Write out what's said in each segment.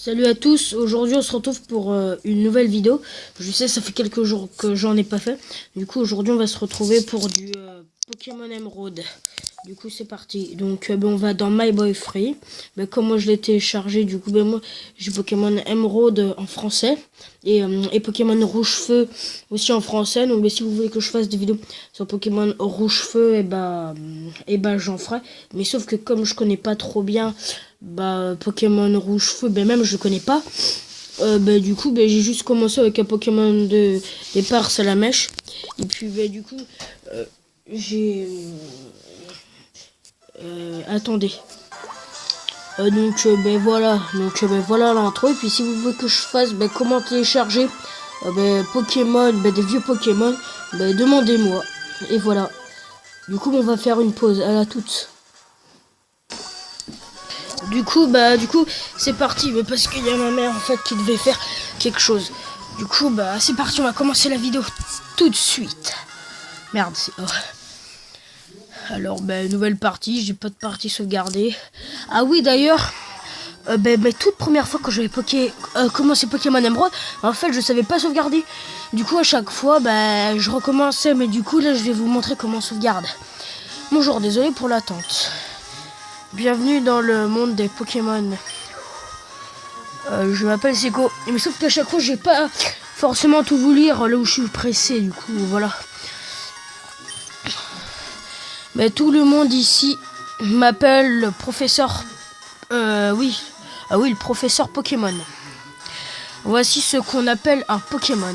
Salut à tous, aujourd'hui on se retrouve pour une nouvelle vidéo. Je sais, ça fait quelques jours que j'en ai pas fait. Du coup aujourd'hui on va se retrouver pour du Pokémon Emerald. Du coup c'est parti. Donc on va dans My Boy Free. Comme moi je l'ai téléchargé, du coup moi j'ai Pokémon Emerald en français. Et Pokémon Rouge Feu aussi en français. Donc si vous voulez que je fasse des vidéos sur Pokémon Rouge Feu, et j'en ferai. Mais sauf que comme je connais pas trop bien Pokémon Rouge Feu, même je le connais pas. Du coup j'ai juste commencé avec un Pokémon de départ Salamèche. Et puis du coup j'ai attendez. Voilà. Voilà l'intro. Et puis si vous voulez que je fasse comment télécharger Pokémon, des vieux Pokémon, demandez-moi. Et voilà. Du coup on va faire une pause. À la toute. Du coup c'est parti, mais parce qu'il y a ma mère en fait qui devait faire quelque chose. Du coup c'est parti, on va commencer la vidéo tout de suite. Merde, c'est alors nouvelle partie, j'ai pas de partie sauvegardée. Ah oui d'ailleurs, toute première fois que j'avais commencé Pokémon Emerald, en fait je savais pas sauvegarder. Du coup à chaque fois je recommençais, mais du coup là je vais vous montrer comment on sauvegarde. Bonjour, désolé pour l'attente. Bienvenue dans le monde des Pokémon. Je m'appelle Seko. Mais sauf qu'à chaque fois, j'ai pas forcément tout vous lire là où je suis pressé. Du coup, voilà. Tout le monde ici m'appelle le professeur. Oui. Ah oui, le professeur Pokémon. Voici ce qu'on appelle un Pokémon.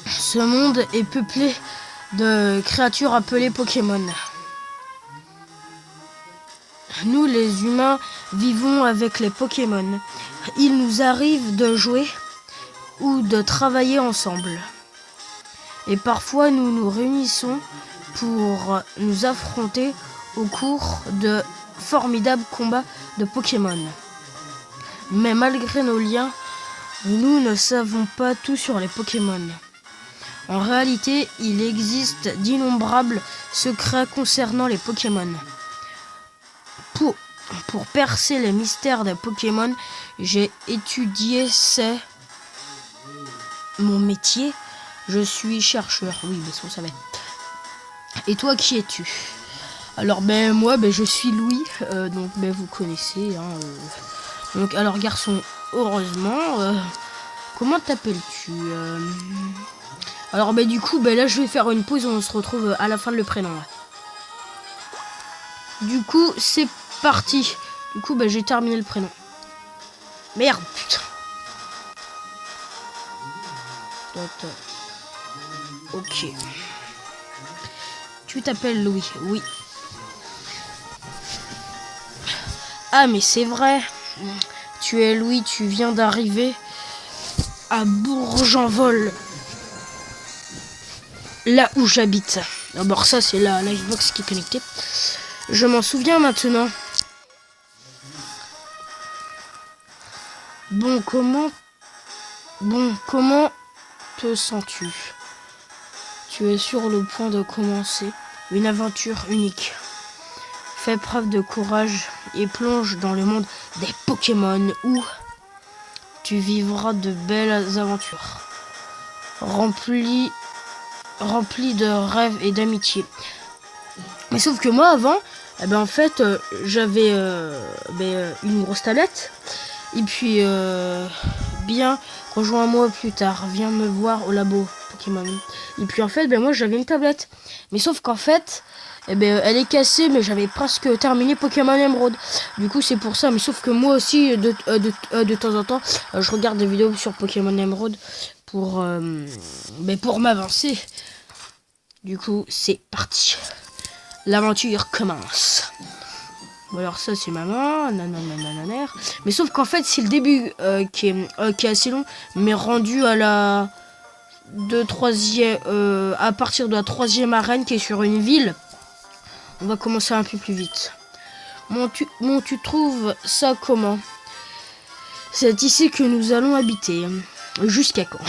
Ce monde est peuplé de créatures appelées Pokémon. Nous, les humains, vivons avec les Pokémon. Il nous arrive de jouer ou de travailler ensemble. Et parfois, nous nous réunissons pour nous affronter au cours de formidables combats de Pokémon. Mais malgré nos liens, nous ne savons pas tout sur les Pokémon. En réalité, il existe d'innombrables secrets concernant les Pokémon. Pour percer les mystères des Pokémon, j'ai étudié, c'est mon métier. Je suis chercheur, oui, on savait. Et toi, qui es-tu? Alors, moi, je suis Louis, donc vous connaissez. Donc, alors, garçon, heureusement, comment t'appelles-tu? Alors, du coup, là, je vais faire une pause, on se retrouve à la fin de le prénom. Là. Du coup, c'est parti. Du coup, j'ai terminé le prénom. Merde, putain. Ok. Tu t'appelles Louis, oui. Ah, mais c'est vrai. Tu es Louis, tu viens d'arriver à Bourg-en-Vol. Là où j'habite. D'abord, ça, c'est la Livebox qui est connectée. Je m'en souviens maintenant. Bon, comment te sens-tu? Tu es sur le point de commencer une aventure unique. Fais preuve de courage et plonge dans le monde des Pokémon où tu vivras de belles aventures. Remplies de rêves et d'amitié. Mais sauf que moi avant, en fait, j'avais une grosse tablette. Et puis, rejoins-moi plus tard. Viens me voir au labo Pokémon. Et puis en fait, moi j'avais une tablette. Mais sauf qu'en fait, elle est cassée, mais j'avais presque terminé Pokémon Emerald. Du coup, c'est pour ça. Mais sauf que moi aussi, de temps en temps, je regarde des vidéos sur Pokémon Emerald pour m'avancer. Du coup, c'est parti. L'aventure commence. Bon, alors ça c'est maman, nanana. Mais sauf qu'en fait c'est le début qui est assez long, mais rendu à à partir de la 3e arène qui est sur une ville, on va commencer un peu plus vite. Tu trouves ça comment? C'est ici que nous allons habiter. Jusqu'à quand?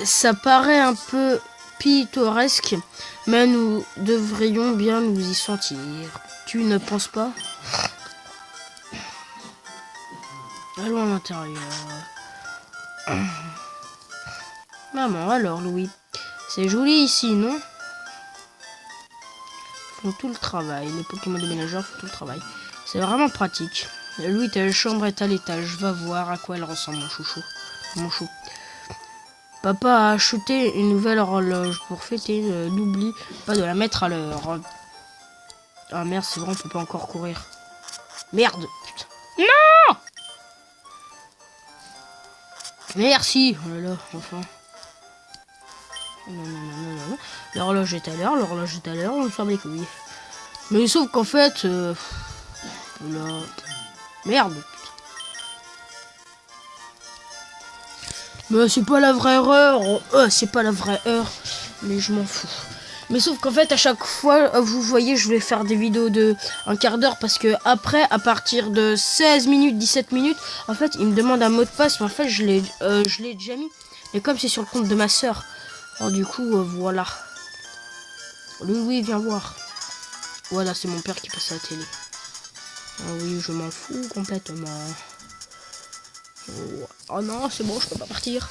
Ça paraît un peu pittoresque, mais nous devrions bien nous y sentir. Tu ne penses pas? Allons à l'intérieur. Maman, alors Louis, c'est joli ici, non? Ils font tout le travail. Les Pokémon déménageurs font tout le travail. C'est vraiment pratique. Louis, ta chambre est à l'étage. Va voir à quoi elle ressemble, mon chouchou. Mon chou. Papa a acheté une nouvelle horloge pour fêter. N'oublie pas de la mettre à l'heure. Ah merde, c'est vrai, on peut pas encore courir. Merde, putain. Non! Merci. Oh là là, enfin. Non. L'horloge est à l'heure, on s'en bat les couilles. Mais sauf qu'en fait... Là... Merde. Mais c'est pas la vraie heure. C'est pas la vraie heure. Mais je m'en fous. Mais sauf qu'en fait, à chaque fois, vous voyez, je vais faire des vidéos de un quart d'heure parce que après, à partir de 16 minutes, 17 minutes, en fait, il me demande un mot de passe. Mais en fait, je l'ai déjà mis. Et comme c'est sur le compte de ma soeur, alors du coup, voilà. Oui, viens voir. Voilà, c'est mon père qui passe à la télé. Ah oui, je m'en fous complètement. Oh non, c'est bon, je peux pas partir.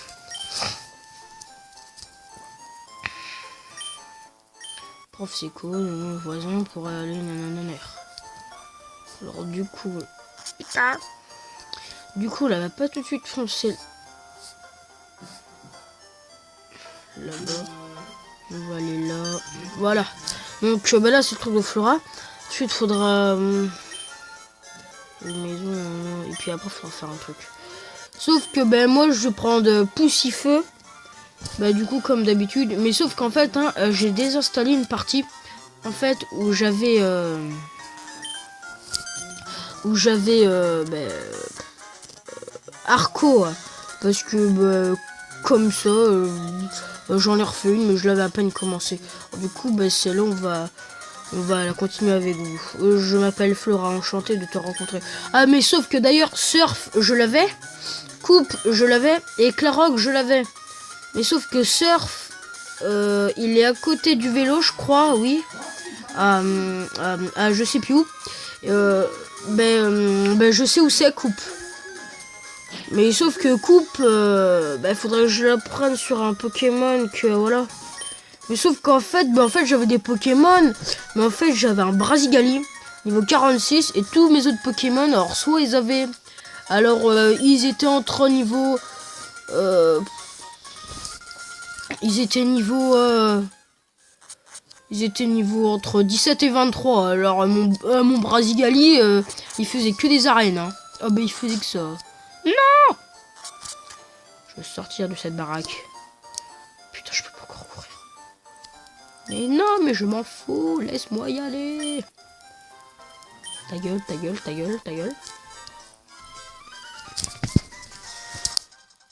Prof, c'est cool, voisin pour aller nanana. Alors du coup... Putain. Du coup, là, va pas tout de suite foncer. Là-bas. On va aller là. Voilà. Donc là, c'est le truc de Flora. Ensuite, il faudra... une maison. Et puis après, il faudra faire un truc. Sauf que, moi, je vais prendre Poussifeu. Du coup, comme d'habitude. Mais sauf qu'en fait, j'ai désinstallé une partie. En fait, où j'avais... Arco. Parce que, comme ça... j'en ai refait une, mais je l'avais à peine commencé. Du coup, celle-là, on va la continuer avec vous. Je m'appelle Flora, enchantée de te rencontrer. Ah, mais sauf que d'ailleurs, Surf, je l'avais. Coupe, je l'avais. Et Clarok, je l'avais. Mais sauf que Surf, il est à côté du vélo, je crois, oui. Je sais plus où. Je sais où c'est, Coupe. Mais sauf que Coupe, faudrait que je la prenne sur un Pokémon que voilà. Mais sauf qu'en fait, j'avais des Pokémon, mais en fait j'avais un Brasigali niveau 46 et tous mes autres Pokémon, alors soit ils avaient, ils étaient entre niveau, ils étaient niveau entre 17 et 23. Alors mon Brasigali, il faisait que des arènes. Hein. Ah il faisait que ça. Non! Je vais sortir de cette baraque. Putain, je peux pas encore courir. Mais non, mais je m'en fous. Laisse-moi y aller. Ta gueule.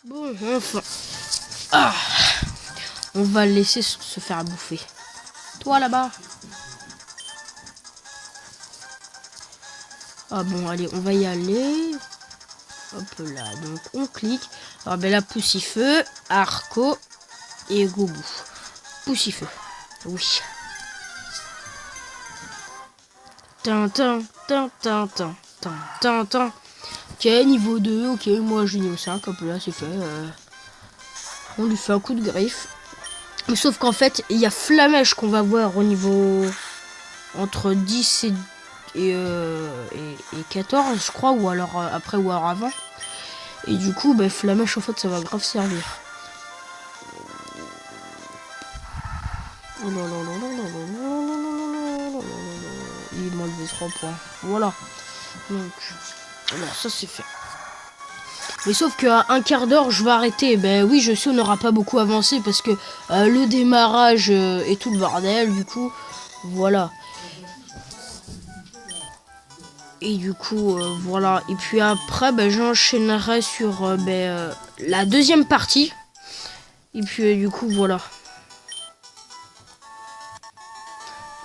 Bon, enfin. Ah, on va le laisser se faire bouffer. Toi, là-bas. Ah bon, allez, on va y aller. Hop là, donc on clique. Alors là, Poussifeu, Arco et Goubou. Poussifeu, oui. Tintin. Ok, niveau 2, ok, moi j'ai niveau 5, hop là, c'est fait. On lui fait un coup de griffe. Mais sauf qu'en fait, il y a Flamèche qu'on va voir au niveau entre 10 et 14, je crois, ou alors après ou alors avant. Et du coup, Flamèche, en fait, ça va grave servir. Il m'a enlevé 3 points. Voilà. Donc, voilà, ça c'est fait. Mais sauf qu'à un quart d'heure, je vais arrêter. Oui, je sais, on n'aura pas beaucoup avancé parce que le démarrage et tout le bordel, du coup, voilà. Et du coup, voilà. Et puis après, j'enchaînerai sur la deuxième partie. Et puis, du coup, voilà.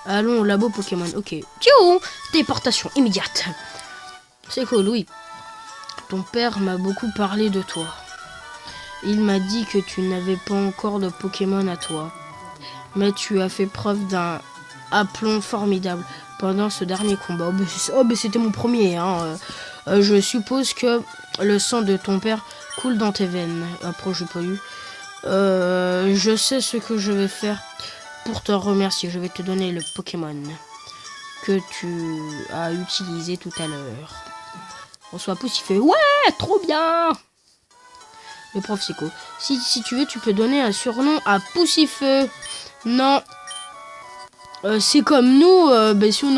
Allons au labo Pokémon. Ok. Tchou! Déportation immédiate. C'est cool, oui. Ton père m'a beaucoup parlé de toi. Il m'a dit que tu n'avais pas encore de Pokémon à toi. Mais tu as fait preuve d'un aplomb formidable pendant ce dernier combat. C'était mon premier, hein. Je suppose que le sang de ton père coule dans tes veines. Après, j'ai pas eu. Je sais ce que je vais faire pour te remercier. Je vais te donner le Pokémon que tu as utilisé tout à l'heure. Reçoit Pouce, il fait ouais, trop bien. Le prof Psycho. Si tu veux, tu peux donner un surnom à Poussifeu. Non. C'est comme nous, si on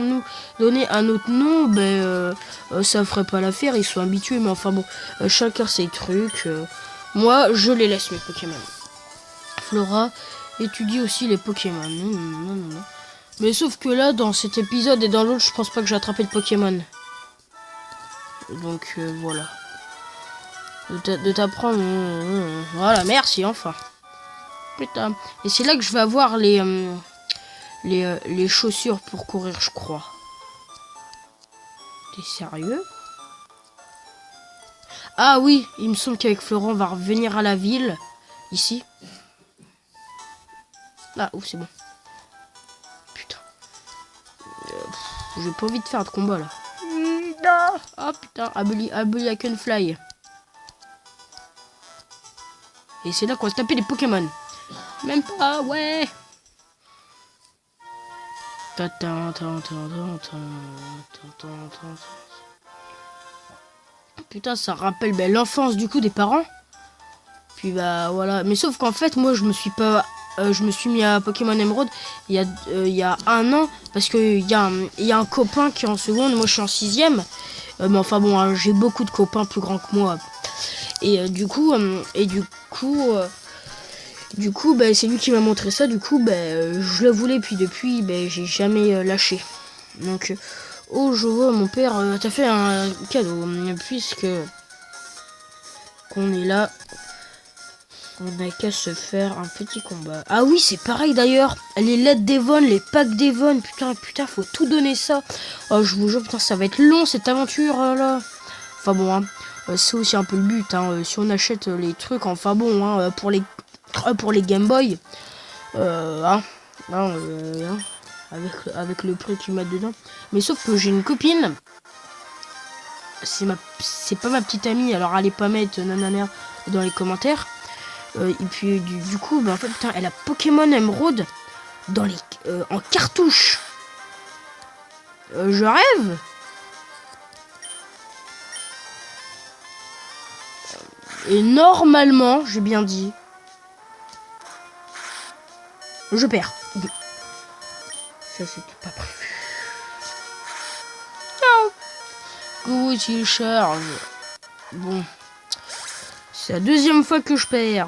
nous donnait un autre nom, ça ferait pas l'affaire, ils sont habitués, mais enfin bon, chacun ses trucs. Moi, je les laisse mes Pokémon. Flora étudie aussi les Pokémon. Non. Mais sauf que là, dans cet épisode et dans l'autre, je pense pas que j'ai attrapé le Pokémon. Donc voilà. De t'apprendre. Voilà, merci, enfin. Putain. Et c'est là que je vais avoir les chaussures pour courir, je crois. T'es sérieux? Ah oui, il me semble qu'avec Florent, on va revenir à la ville. Ici. Ah, oh, c'est bon. Putain. J'ai pas envie de faire de combat, là. Ah, putain. Fly. Et c'est là qu'on va se taper les Pokémon. Même pas, ouais. Putain, ça rappelle l'enfance du coup des parents. Puis bah voilà. Mais sauf qu'en fait, moi je me suis pas... je me suis mis à Pokémon Emerald il y a un an. Parce qu'il y a un copain qui est en seconde. Moi je suis en 6ème. Mais enfin bon, hein, j'ai beaucoup de copains plus grands que moi. Et du coup, c'est lui qui m'a montré ça. Du coup, je le voulais. Puis depuis, j'ai jamais lâché. Donc, oh, je vois, mon père t'a fait un cadeau. Puisque qu'on est là, on n'a qu'à se faire un petit combat. Ah oui, c'est pareil d'ailleurs. Les lettres d'Evon, les packs d'Evon. Putain, faut tout donner ça. Oh, je vous jure, putain, ça va être long cette aventure là. Enfin bon, hein. C'est aussi un peu le but, hein, si on achète les trucs, enfin bon, hein, pour les Game Boy, avec le prix qu'ils mettent dedans. Mais sauf que j'ai une copine, c'est pas ma petite amie, alors allez pas mettre nanana dans les commentaires. Et puis du coup, en fait, putain, elle a Pokémon Emerald en cartouche. Je rêve. Et normalement, j'ai bien dit, je perds. Ça, c'était pas prévu. Non. Good, il charge. Bon. C'est la deuxième fois que je perds.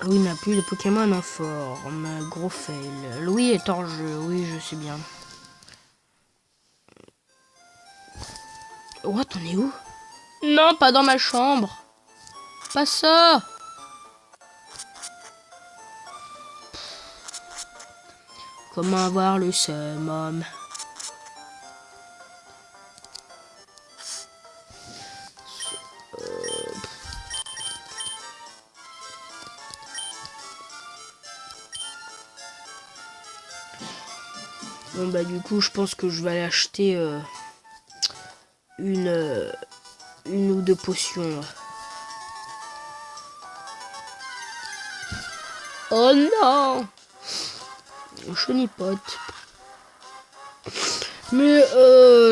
Oui, il n'a plus les Pokémon en forme. Gros fail. Louis est hors jeu. Oui, je sais bien. What, on est où? Non, pas dans ma chambre. Pas ça. Comment avoir le summum? Bon bah du coup je pense que je vais aller acheter une ou deux potions. Oh non, chenipote. Mais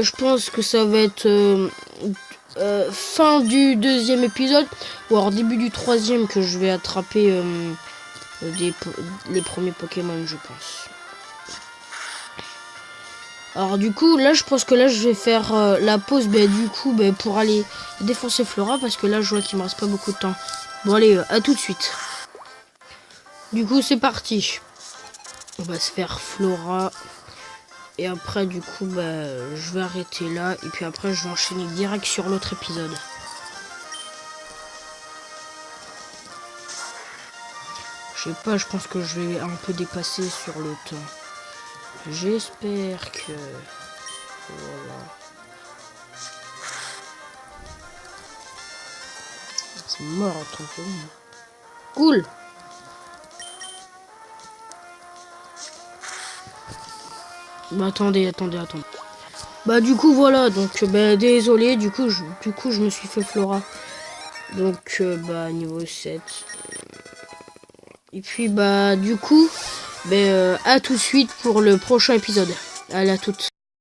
je pense que ça va être fin du deuxième épisode ou alors début du troisième que je vais attraper les premiers Pokémon, je pense. Alors du coup là je pense que là je vais faire la pause du coup pour aller défoncer Flora parce que là je vois qu'il me reste pas beaucoup de temps. Bon allez, à tout de suite. Du coup c'est parti. On va se faire Flora. Et après du coup je vais arrêter là. Et puis après je vais enchaîner direct sur l'autre épisode. Je sais pas, je pense que je vais un peu dépasser sur le temps. J'espère que... Voilà. C'est mort, tranquille. Cool. Bah attendez. Bah du coup voilà, donc bah, désolé, du coup je me suis fait Flora. Donc bah niveau 7. Et puis bah du coup, bah, à tout de suite pour le prochain épisode. Allez à toutes.